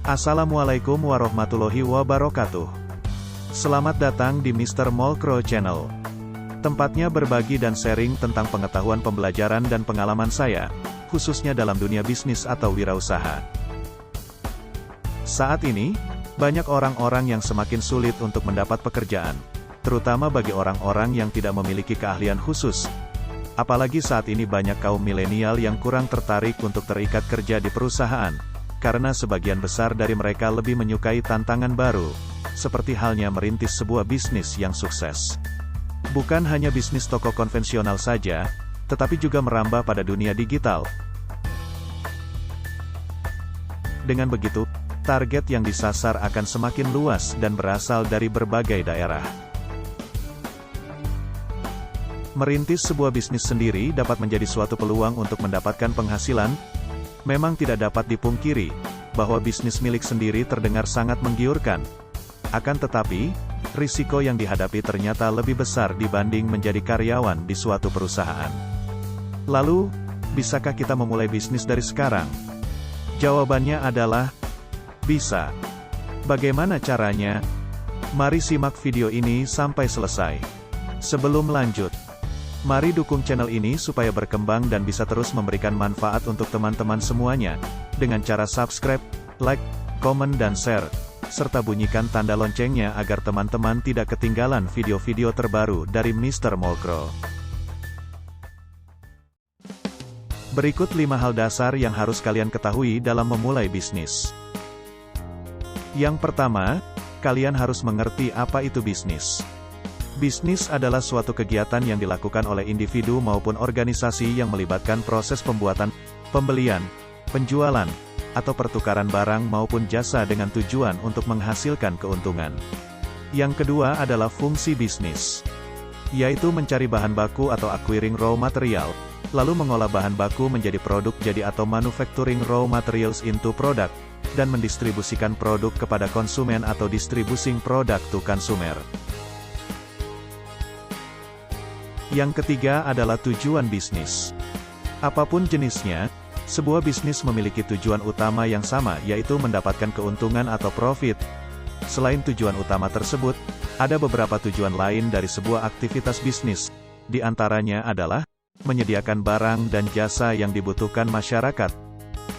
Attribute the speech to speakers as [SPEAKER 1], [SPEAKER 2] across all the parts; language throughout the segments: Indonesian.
[SPEAKER 1] Assalamualaikum warahmatullahi wabarakatuh. Selamat datang di Mr. Molkro Channel. Tempatnya berbagi dan sharing tentang pengetahuan pembelajaran dan pengalaman saya, khususnya dalam dunia bisnis atau wirausaha. Saat ini, banyak orang-orang yang semakin sulit untuk mendapat pekerjaan, terutama bagi orang-orang yang tidak memiliki keahlian khusus. Apalagi saat ini banyak kaum milenial yang kurang tertarik untuk terikat kerja di perusahaan, karena sebagian besar dari mereka lebih menyukai tantangan baru, seperti halnya merintis sebuah bisnis yang sukses. Bukan hanya bisnis toko konvensional saja, tetapi juga merambah pada dunia digital. Dengan begitu, target yang disasar akan semakin luas dan berasal dari berbagai daerah. Merintis sebuah bisnis sendiri dapat menjadi suatu peluang untuk mendapatkan penghasilan. Memang tidak dapat dipungkiri, bahwa bisnis milik sendiri terdengar sangat menggiurkan. Akan tetapi, risiko yang dihadapi ternyata lebih besar dibanding menjadi karyawan di suatu perusahaan. Lalu, bisakah kita memulai bisnis dari sekarang? Jawabannya adalah, bisa. Bagaimana caranya? Mari simak video ini sampai selesai. Sebelum lanjut, mari dukung channel ini supaya berkembang dan bisa terus memberikan manfaat untuk teman-teman semuanya, dengan cara subscribe, like, komen dan share, serta bunyikan tanda loncengnya agar teman-teman tidak ketinggalan video-video terbaru dari Mr. Molkro. Berikut 5 hal dasar yang harus kalian ketahui dalam memulai bisnis. Yang pertama, kalian harus mengerti apa itu bisnis. Bisnis adalah suatu kegiatan yang dilakukan oleh individu maupun organisasi yang melibatkan proses pembuatan, pembelian, penjualan, atau pertukaran barang maupun jasa dengan tujuan untuk menghasilkan keuntungan. Yang kedua adalah fungsi bisnis, yaitu mencari bahan baku atau acquiring raw material, lalu mengolah bahan baku menjadi produk jadi atau manufacturing raw materials into product, dan mendistribusikan produk kepada konsumen atau distributing product to consumer. Yang ketiga adalah tujuan bisnis. Apapun jenisnya, sebuah bisnis memiliki tujuan utama yang sama, yaitu mendapatkan keuntungan atau profit. Selain tujuan utama tersebut, ada beberapa tujuan lain dari sebuah aktivitas bisnis. Di antaranya adalah menyediakan barang dan jasa yang dibutuhkan masyarakat,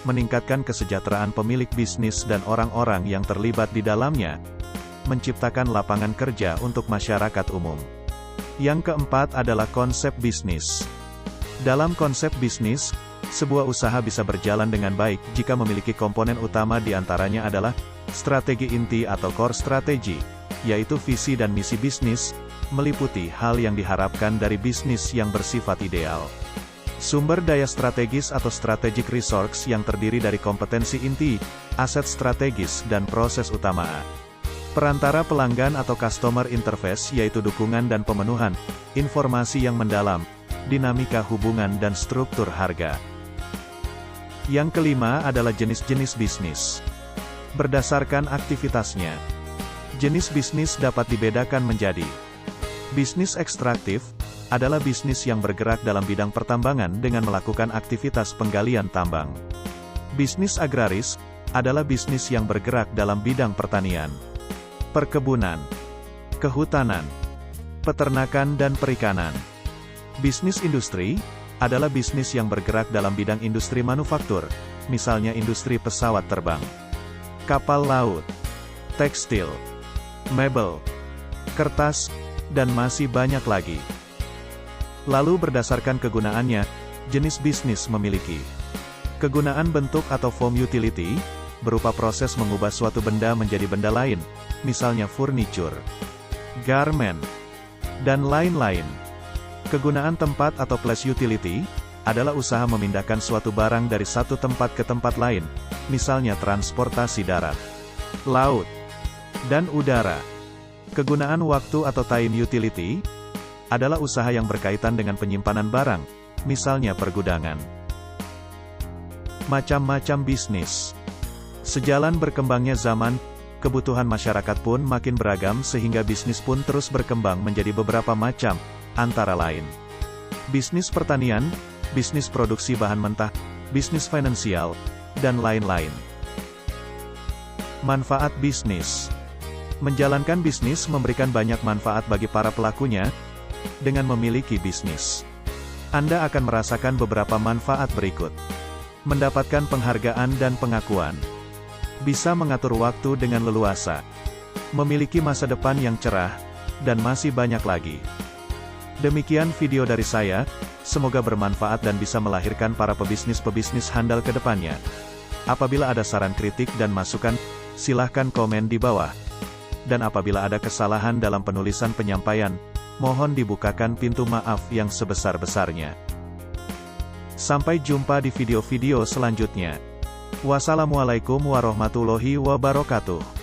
[SPEAKER 1] meningkatkan kesejahteraan pemilik bisnis dan orang-orang yang terlibat di dalamnya, menciptakan lapangan kerja untuk masyarakat umum. Yang keempat adalah konsep bisnis. Dalam konsep bisnis, sebuah usaha bisa berjalan dengan baik jika memiliki komponen utama di antaranya adalah strategi inti atau core strategy, yaitu visi dan misi bisnis, meliputi hal yang diharapkan dari bisnis yang bersifat ideal. Sumber daya strategis atau strategic resource yang terdiri dari kompetensi inti, aset strategis dan proses utama. Perantara pelanggan atau customer interface yaitu dukungan dan pemenuhan, informasi yang mendalam, dinamika hubungan dan struktur harga. Yang kelima adalah jenis-jenis bisnis. Berdasarkan aktivitasnya, jenis bisnis dapat dibedakan menjadi: bisnis ekstraktif, adalah bisnis yang bergerak dalam bidang pertambangan dengan melakukan aktivitas penggalian tambang. Bisnis agraris, adalah bisnis yang bergerak dalam bidang pertanian, perkebunan, kehutanan, peternakan dan perikanan. Bisnis industri, adalah bisnis yang bergerak dalam bidang industri manufaktur, misalnya industri pesawat terbang, kapal laut, tekstil, mebel, kertas, dan masih banyak lagi. Lalu berdasarkan kegunaannya, jenis bisnis memiliki kegunaan bentuk atau form utility, berupa proses mengubah suatu benda menjadi benda lain, misalnya furniture, garment, dan lain-lain. Kegunaan tempat atau place utility, adalah usaha memindahkan suatu barang dari satu tempat ke tempat lain, misalnya transportasi darat, laut, dan udara. Kegunaan waktu atau time utility, adalah usaha yang berkaitan dengan penyimpanan barang, misalnya pergudangan. Macam-macam bisnis. Sejalan berkembangnya zaman, kebutuhan masyarakat pun makin beragam sehingga bisnis pun terus berkembang menjadi beberapa macam, antara lain bisnis pertanian, bisnis produksi bahan mentah, bisnis finansial, dan lain-lain. Manfaat bisnis. Menjalankan bisnis memberikan banyak manfaat bagi para pelakunya. Dengan memiliki bisnis, Anda akan merasakan beberapa manfaat berikut. Mendapatkan penghargaan dan pengakuan. Bisa mengatur waktu dengan leluasa. Memiliki masa depan yang cerah, dan masih banyak lagi. Demikian video dari saya, semoga bermanfaat dan bisa melahirkan para pebisnis-pebisnis handal ke depannya. Apabila ada saran kritik dan masukan, silahkan komen di bawah. Dan apabila ada kesalahan dalam penulisan penyampaian, mohon dibukakan pintu maaf yang sebesar-besarnya. Sampai jumpa di video-video selanjutnya. Wassalamualaikum warahmatullahi wabarakatuh.